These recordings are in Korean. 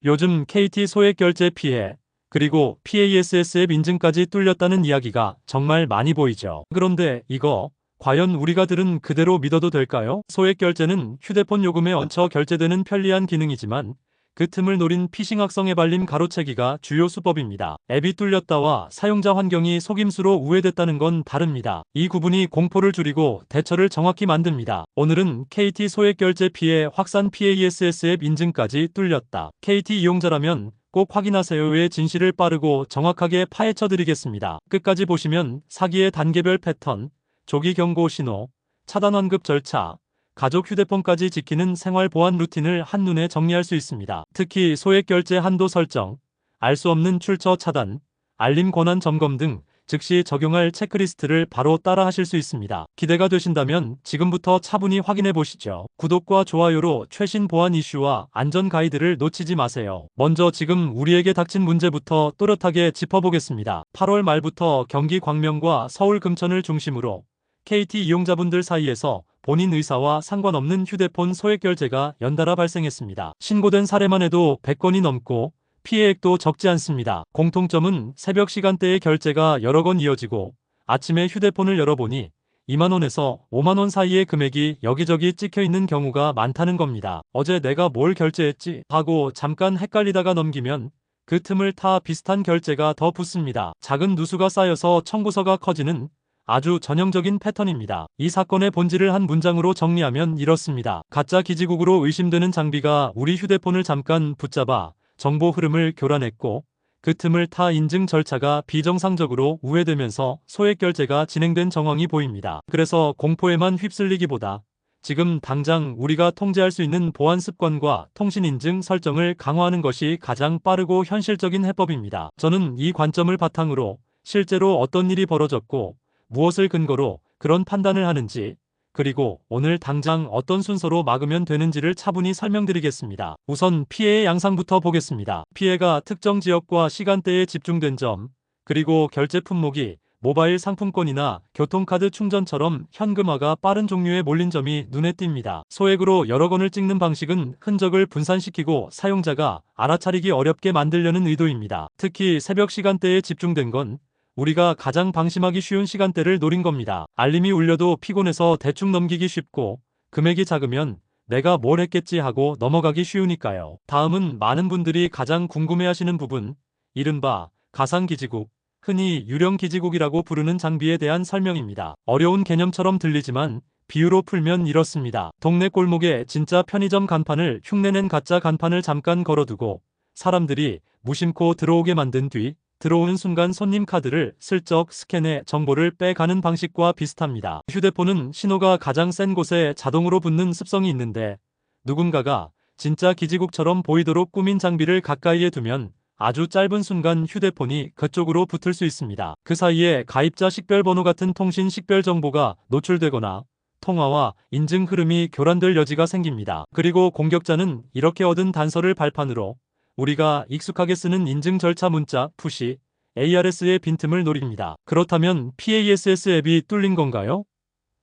요즘 KT 소액 결제 피해, 그리고 PASS 앱 인증까지 뚫렸다는 이야기가 정말 많이 보이죠. 그런데 이거 과연 우리가 들은 그대로 믿어도 될까요? 소액 결제는 휴대폰 요금에 얹혀 결제되는 편리한 기능이지만 그 틈을 노린 피싱 악성 앱 알림 가로채기가 주요 수법입니다. 앱이 뚫렸다와 사용자 환경이 속임수로 우회됐다는 건 다릅니다. 이 구분이 공포를 줄이고 대처를 정확히 만듭니다. 오늘은 KT 소액 결제 피해 확산 PASS 앱 인증까지 뚫렸다. KT 이용자라면 꼭 확인하세요의 진실을 빠르고 정확하게 파헤쳐 드리겠습니다. 끝까지 보시면 사기의 단계별 패턴, 조기 경고 신호, 차단 완급 절차, 가족 휴대폰까지 지키는 생활 보안 루틴을 한눈에 정리할 수 있습니다. 특히 소액 결제 한도 설정, 알 수 없는 출처 차단, 알림 권한 점검 등 즉시 적용할 체크리스트를 바로 따라 하실 수 있습니다. 기대가 되신다면 지금부터 차분히 확인해 보시죠. 구독과 좋아요로 최신 보안 이슈와 안전 가이드를 놓치지 마세요. 먼저 지금 우리에게 닥친 문제부터 또렷하게 짚어보겠습니다. 8월 말부터 경기 광명과 서울 금천을 중심으로 KT 이용자분들 사이에서 본인 의사와 상관없는 휴대폰 소액 결제가 연달아 발생했습니다. 신고된 사례만 해도 100건이 넘고 피해액도 적지 않습니다. 공통점은 새벽 시간대에 결제가 여러 건 이어지고 아침에 휴대폰을 열어보니 2만원에서 5만원 사이의 금액이 여기저기 찍혀있는 경우가 많다는 겁니다. 어제 내가 뭘 결제했지? 하고 잠깐 헷갈리다가 넘기면 그 틈을 타 비슷한 결제가 더 붙습니다. 작은 누수가 쌓여서 청구서가 커지는 아주 전형적인 패턴입니다. 이 사건의 본질을 한 문장으로 정리하면 이렇습니다. 가짜 기지국으로 의심되는 장비가 우리 휴대폰을 잠깐 붙잡아 정보 흐름을 교란했고 그 틈을 타 인증 절차가 비정상적으로 우회되면서 소액 결제가 진행된 정황이 보입니다. 그래서 공포에만 휩쓸리기보다 지금 당장 우리가 통제할 수 있는 보안 습관과 통신 인증 설정을 강화하는 것이 가장 빠르고 현실적인 해법입니다. 저는 이 관점을 바탕으로 실제로 어떤 일이 벌어졌고 무엇을 근거로 그런 판단을 하는지, 그리고 오늘 당장 어떤 순서로 막으면 되는지를 차분히 설명드리겠습니다. 우선 피해의 양상부터 보겠습니다. 피해가 특정 지역과 시간대에 집중된 점, 그리고 결제 품목이 모바일 상품권이나 교통카드 충전처럼 현금화가 빠른 종류에 몰린 점이 눈에 띕니다. 소액으로 여러 건을 찍는 방식은 흔적을 분산시키고 사용자가 알아차리기 어렵게 만들려는 의도입니다. 특히 새벽 시간대에 집중된 건 우리가 가장 방심하기 쉬운 시간대를 노린 겁니다. 알림이 울려도 피곤해서 대충 넘기기 쉽고 금액이 작으면 내가 뭘 했겠지 하고 넘어가기 쉬우니까요. 다음은 많은 분들이 가장 궁금해하시는 부분, 이른바 가상기지국, 흔히 유령기지국이라고 부르는 장비에 대한 설명입니다. 어려운 개념처럼 들리지만 비유로 풀면 이렇습니다. 동네 골목에 진짜 편의점 간판을 흉내낸 가짜 간판을 잠깐 걸어두고 사람들이 무심코 들어오게 만든 뒤 들어오는 순간 손님 카드를 슬쩍 스캔해 정보를 빼가는 방식과 비슷합니다. 휴대폰은 신호가 가장 센 곳에 자동으로 붙는 습성이 있는데 누군가가 진짜 기지국처럼 보이도록 꾸민 장비를 가까이에 두면 아주 짧은 순간 휴대폰이 그쪽으로 붙을 수 있습니다. 그 사이에 가입자 식별번호 같은 통신 식별 정보가 노출되거나 통화와 인증 흐름이 교란될 여지가 생깁니다. 그리고 공격자는 이렇게 얻은 단서를 발판으로 우리가 익숙하게 쓰는 인증 절차 문자, 푸시, ARS의 빈틈을 노립니다. 그렇다면 PASS 앱이 뚫린 건가요?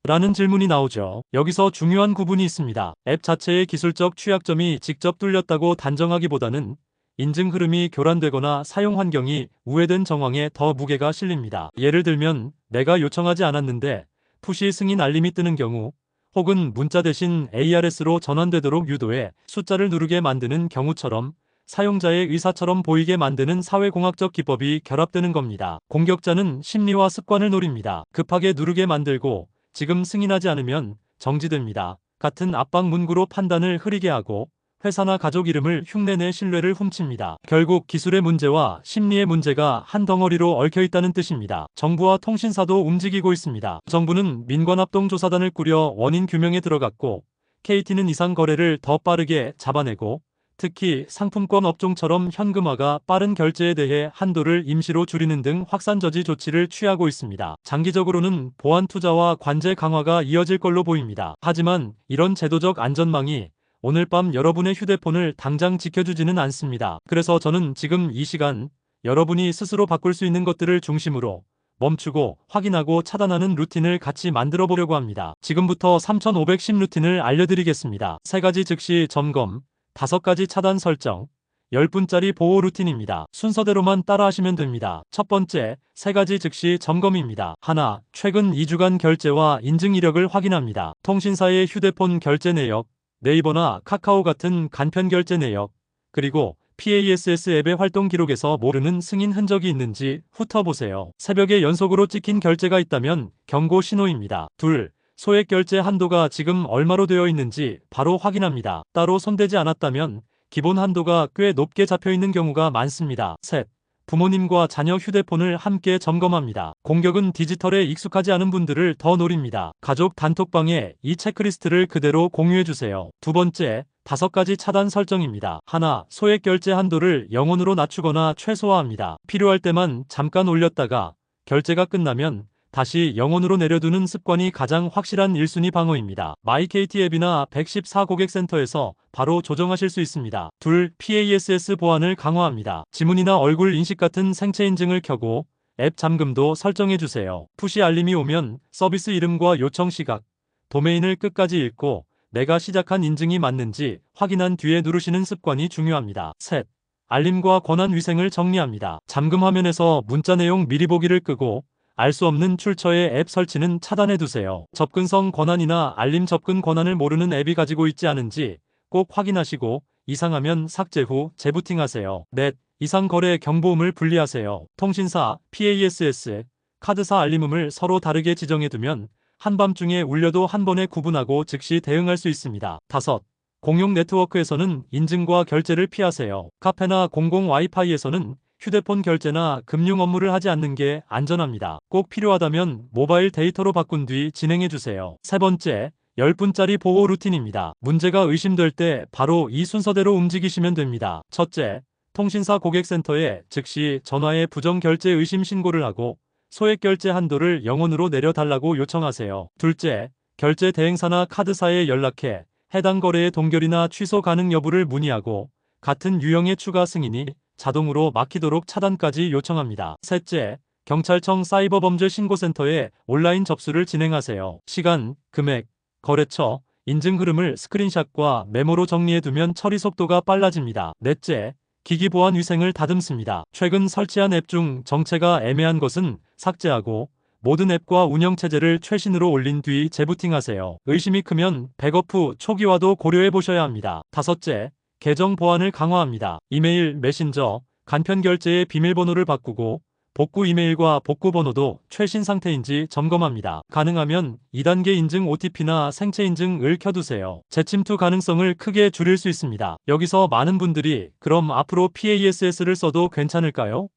라는 질문이 나오죠. 여기서 중요한 구분이 있습니다. 앱 자체의 기술적 취약점이 직접 뚫렸다고 단정하기보다는 인증 흐름이 교란되거나 사용 환경이 우회된 정황에 더 무게가 실립니다. 예를 들면 내가 요청하지 않았는데 푸시 승인 알림이 뜨는 경우, 혹은 문자 대신 ARS로 전환되도록 유도해 숫자를 누르게 만드는 경우처럼 사용자의 의사처럼 보이게 만드는 사회공학적 기법이 결합되는 겁니다. 공격자는 심리와 습관을 노립니다. 급하게 누르게 만들고 지금 승인하지 않으면 정지됩니다. 같은 압박 문구로 판단을 흐리게 하고 회사나 가족 이름을 흉내내 신뢰를 훔칩니다. 결국 기술의 문제와 심리의 문제가 한 덩어리로 얽혀있다는 뜻입니다. 정부와 통신사도 움직이고 있습니다. 정부는 민관합동조사단을 꾸려 원인 규명에 들어갔고 KT는 이상 거래를 더 빠르게 잡아내고 특히 상품권 업종처럼 현금화가 빠른 결제에 대해 한도를 임시로 줄이는 등 확산 저지 조치를 취하고 있습니다. 장기적으로는 보안 투자와 관제 강화가 이어질 걸로 보입니다. 하지만 이런 제도적 안전망이 오늘 밤 여러분의 휴대폰을 당장 지켜주지는 않습니다. 그래서 저는 지금 이 시간 여러분이 스스로 바꿀 수 있는 것들을 중심으로 멈추고 확인하고 차단하는 루틴을 같이 만들어 보려고 합니다. 지금부터 3510 루틴을 알려드리겠습니다. 3가지 즉시 점검, 5가지 차단 설정, 10분짜리 보호 루틴입니다. 순서대로만 따라하시면 됩니다. 첫 번째, 3가지 즉시 점검입니다. 하나, 최근 2주간 결제와 인증 이력을 확인합니다. 통신사의 휴대폰 결제 내역, 네이버나 카카오 같은 간편 결제 내역, 그리고 PASS 앱의 활동 기록에서 모르는 승인 흔적이 있는지 훑어보세요. 새벽에 연속으로 찍힌 결제가 있다면 경고 신호입니다. 둘, 소액 결제 한도가 지금 얼마로 되어 있는지 바로 확인합니다. 따로 손대지 않았다면 기본 한도가 꽤 높게 잡혀 있는 경우가 많습니다. 셋, 부모님과 자녀 휴대폰을 함께 점검합니다. 공격은 디지털에 익숙하지 않은 분들을 더 노립니다. 가족 단톡방에 이 체크리스트를 그대로 공유해주세요. 두 번째, 5가지 차단 설정입니다. 하나, 소액 결제 한도를 0원으로 낮추거나 최소화합니다. 필요할 때만 잠깐 올렸다가 결제가 끝나면 다시 0원으로 내려두는 습관이 가장 확실한 1순위 방어입니다. 마이KT 앱이나 114 고객센터에서 바로 조정하실 수 있습니다. 둘, PASS 보안을 강화합니다. 지문이나 얼굴 인식 같은 생체 인증을 켜고 앱 잠금도 설정해주세요. 푸시 알림이 오면 서비스 이름과 요청 시각, 도메인을 끝까지 읽고 내가 시작한 인증이 맞는지 확인한 뒤에 누르시는 습관이 중요합니다. 셋, 알림과 권한 위생을 정리합니다. 잠금 화면에서 문자 내용 미리 보기를 끄고 알 수 없는 출처의 앱 설치는 차단해두세요. 접근성 권한이나 알림 접근 권한을 모르는 앱이 가지고 있지 않은지 꼭 확인하시고 이상하면 삭제 후 재부팅하세요. 넷, 이상 거래 경보음을 분리하세요. 통신사, PASS, 카드사 알림음을 서로 다르게 지정해두면 한밤중에 울려도 한 번에 구분하고 즉시 대응할 수 있습니다. 다섯, 공용 네트워크에서는 인증과 결제를 피하세요. 카페나 공공 와이파이에서는 휴대폰 결제나 금융 업무를 하지 않는 게 안전합니다. 꼭 필요하다면 모바일 데이터로 바꾼 뒤 진행해주세요. 세 번째, 10분짜리 보호 루틴입니다. 문제가 의심될 때 바로 이 순서대로 움직이시면 됩니다. 첫째, 통신사 고객센터에 즉시 전화에 부정 결제 의심 신고를 하고 소액 결제 한도를 0원으로 내려달라고 요청하세요. 둘째, 결제 대행사나 카드사에 연락해 해당 거래의 동결이나 취소 가능 여부를 문의하고 같은 유형의 추가 승인이 자동으로 막히도록 차단까지 요청합니다. 셋째, 경찰청 사이버범죄신고센터에 온라인 접수를 진행하세요. 시간, 금액, 거래처, 인증 흐름을 스크린샷과 메모로 정리해두면 처리 속도가 빨라집니다. 넷째, 기기 보안 위생을 다듬습니다. 최근 설치한 앱 중 정체가 애매한 것은 삭제하고 모든 앱과 운영체제를 최신으로 올린 뒤 재부팅하세요. 의심이 크면 백업 후 초기화도 고려해보셔야 합니다. 다섯째, 계정 보안을 강화합니다. 이메일, 메신저, 간편 결제의 비밀번호를 바꾸고 복구 이메일과 복구 번호도 최신 상태인지 점검합니다. 가능하면 2단계 인증 OTP나 생체 인증을 켜두세요. 재침투 가능성을 크게 줄일 수 있습니다. 여기서 많은 분들이 그럼 앞으로 PASS를 써도 괜찮을까요?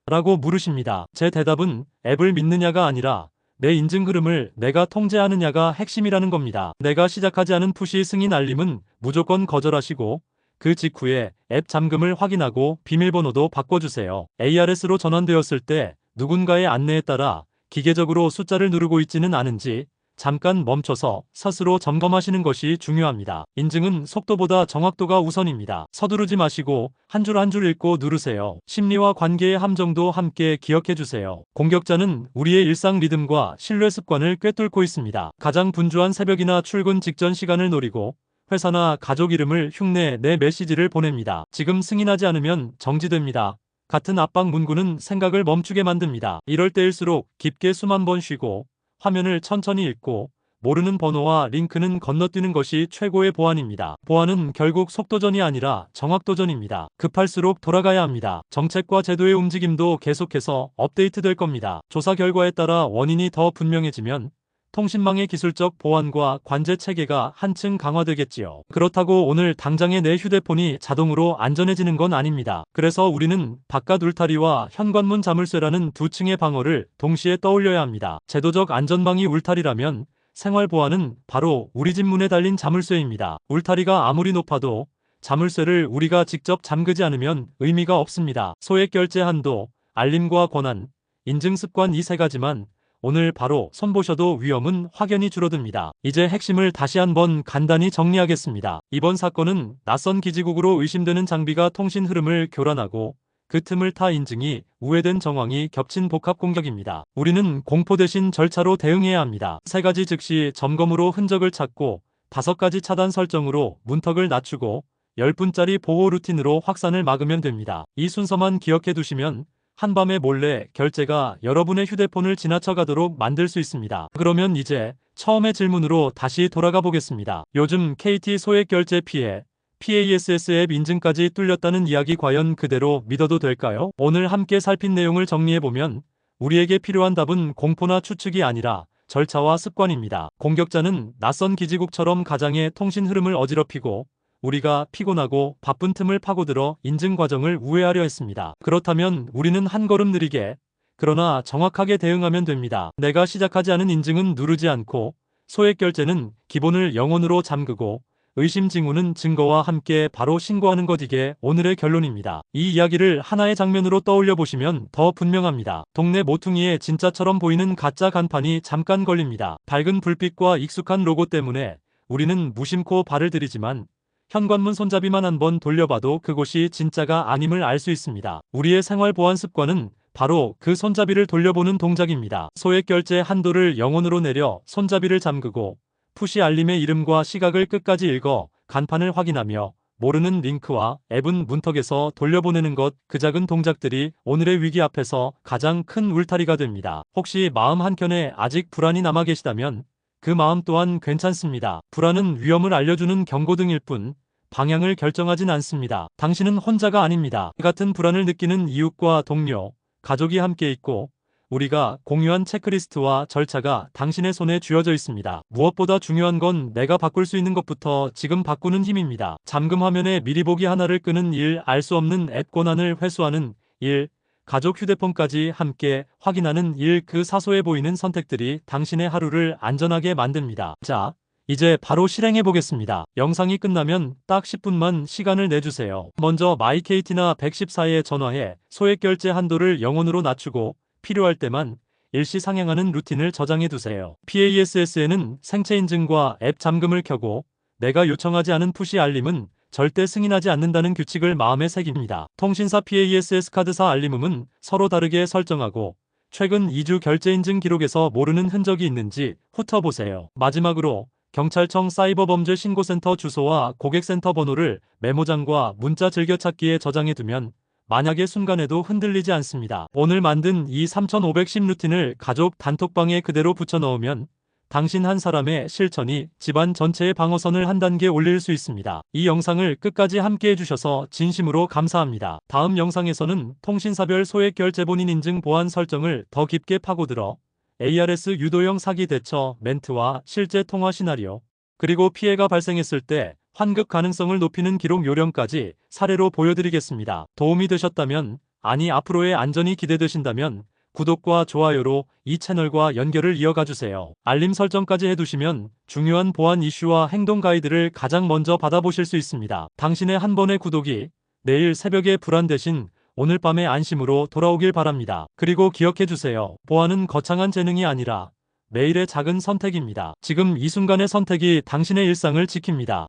라고 물으십니다. 제 대답은 앱을 믿느냐가 아니라 내 인증 흐름을 내가 통제하느냐가 핵심이라는 겁니다. 내가 시작하지 않은 푸시 승인 알림은 무조건 거절하시고 그 직후에 앱 잠금을 확인하고 비밀번호도 바꿔주세요. ARS로 전환되었을 때 누군가의 안내에 따라 기계적으로 숫자를 누르고 있지는 않은지 잠깐 멈춰서 스스로 점검하시는 것이 중요합니다. 인증은 속도보다 정확도가 우선입니다. 서두르지 마시고 한 줄 한 줄 읽고 누르세요. 심리와 관계의 함정도 함께 기억해주세요. 공격자는 우리의 일상 리듬과 신뢰 습관을 꿰뚫고 있습니다. 가장 분주한 새벽이나 출근 직전 시간을 노리고 회사나 가족 이름을 흉내 내 메시지를 보냅니다. 지금 승인하지 않으면 정지됩니다. 같은 압박 문구는 생각을 멈추게 만듭니다. 이럴 때일수록 깊게 숨 한 번 쉬고 화면을 천천히 읽고 모르는 번호와 링크는 건너뛰는 것이 최고의 보안입니다. 보안은 결국 속도전이 아니라 정확도전입니다. 급할수록 돌아가야 합니다. 정책과 제도의 움직임도 계속해서 업데이트될 겁니다. 조사 결과에 따라 원인이 더 분명해지면 통신망의 기술적 보안과 관제 체계가 한층 강화되겠지요. 그렇다고 오늘 당장에 내 휴대폰이 자동으로 안전해지는 건 아닙니다. 그래서 우리는 바깥 울타리와 현관문 자물쇠라는 두 층의 방어를 동시에 떠올려야 합니다. 제도적 안전방이 울타리라면 생활 보안은 바로 우리 집 문에 달린 자물쇠입니다. 울타리가 아무리 높아도 자물쇠를 우리가 직접 잠그지 않으면 의미가 없습니다. 소액 결제 한도, 알림과 권한, 인증 습관 이 3가지만 오늘 바로 손보셔도 위험은 확연히 줄어듭니다. 이제 핵심을 다시 한번 간단히 정리하겠습니다. 이번 사건은 낯선 기지국으로 의심되는 장비가 통신 흐름을 교란하고 그 틈을 타 인증이 우회된 정황이 겹친 복합 공격입니다. 우리는 공포 대신 절차로 대응해야 합니다. 3가지 즉시 점검으로 흔적을 찾고 5가지 차단 설정으로 문턱을 낮추고 10분짜리 보호 루틴으로 확산을 막으면 됩니다. 이 순서만 기억해 두시면 한밤에 몰래 결제가 여러분의 휴대폰을 지나쳐 가도록 만들 수 있습니다. 그러면 이제 처음의 질문으로 다시 돌아가 보겠습니다. 요즘 KT 소액 결제 피해, PASS 앱 인증까지 뚫렸다는 이야기 과연 그대로 믿어도 될까요? 오늘 함께 살핀 내용을 정리해보면 우리에게 필요한 답은 공포나 추측이 아니라 절차와 습관입니다. 공격자는 낯선 기지국처럼 가장의 통신 흐름을 어지럽히고 우리가 피곤하고 바쁜 틈을 파고들어 인증 과정을 우회하려 했습니다. 그렇다면 우리는 한 걸음 느리게 그러나 정확하게 대응하면 됩니다. 내가 시작하지 않은 인증은 누르지 않고 소액 결제는 기본을 0원으로 잠그고 의심 징후는 증거와 함께 바로 신고하는 것 이게 오늘의 결론입니다. 이 이야기를 하나의 장면으로 떠올려 보시면 더 분명합니다. 동네 모퉁이에 진짜처럼 보이는 가짜 간판이 잠깐 걸립니다. 밝은 불빛과 익숙한 로고 때문에 우리는 무심코 발을 들이지만 현관문 손잡이만 한번 돌려봐도 그곳이 진짜가 아님을 알 수 있습니다. 우리의 생활 보안 습관은 바로 그 손잡이를 돌려보는 동작입니다. 소액 결제 한도를 0원으로 내려 손잡이를 잠그고 푸시 알림의 이름과 시각을 끝까지 읽어 간판을 확인하며 모르는 링크와 앱은 문턱에서 돌려보내는 것, 그 작은 동작들이 오늘의 위기 앞에서 가장 큰 울타리가 됩니다. 혹시 마음 한켠에 아직 불안이 남아 계시다면 그 마음 또한 괜찮습니다. 불안은 위험을 알려주는 경고등일 뿐 방향을 결정하진 않습니다. 당신은 혼자가 아닙니다. 같은 불안을 느끼는 이웃과 동료, 가족이 함께 있고 우리가 공유한 체크리스트와 절차가 당신의 손에 쥐어져 있습니다. 무엇보다 중요한 건 내가 바꿀 수 있는 것부터 지금 바꾸는 힘입니다. 잠금 화면에 미리 보기 하나를 끄는 일, 알 수 없는 앱 권한을 회수하는 일, 가족 휴대폰까지 함께 확인하는 일, 그 사소해 보이는 선택들이 당신의 하루를 안전하게 만듭니다. 자, 이제 바로 실행해 보겠습니다. 영상이 끝나면 딱 10분만 시간을 내주세요. 먼저 마이KT나 114에 전화해 소액 결제 한도를 0원으로 낮추고 필요할 때만 일시 상향하는 루틴을 저장해 두세요. PASS에는 생체 인증과 앱 잠금을 켜고 내가 요청하지 않은 푸시 알림은 절대 승인하지 않는다는 규칙을 마음에 새깁니다. 통신사 PASS 카드사 알림음은 서로 다르게 설정하고 최근 2주 결제 인증 기록에서 모르는 흔적이 있는지 훑어보세요. 마지막으로 경찰청 사이버범죄 신고센터 주소와 고객센터 번호를 메모장과 문자 즐겨찾기에 저장해두면 만약의 순간에도 흔들리지 않습니다. 오늘 만든 이 3510 루틴을 가족 단톡방에 그대로 붙여넣으면 당신 한 사람의 실천이 집안 전체의 방어선을 한 단계 올릴 수 있습니다. 이 영상을 끝까지 함께 해주셔서 진심으로 감사합니다. 다음 영상에서는 통신사별 소액 결제 본인 인증 보안 설정을 더 깊게 파고들어 ARS 유도형 사기 대처 멘트와 실제 통화 시나리오, 그리고 피해가 발생했을 때 환급 가능성을 높이는 기록 요령까지 사례로 보여드리겠습니다. 도움이 되셨다면, 아니 앞으로의 안전이 기대되신다면 구독과 좋아요로 이 채널과 연결을 이어가주세요. 알림 설정까지 해두시면 중요한 보안 이슈와 행동 가이드를 가장 먼저 받아보실 수 있습니다. 당신의 한 번의 구독이 내일 새벽의 불안 대신 오늘 밤의 안심으로 돌아오길 바랍니다. 그리고 기억해주세요. 보안은 거창한 재능이 아니라 매일의 작은 선택입니다. 지금 이 순간의 선택이 당신의 일상을 지킵니다.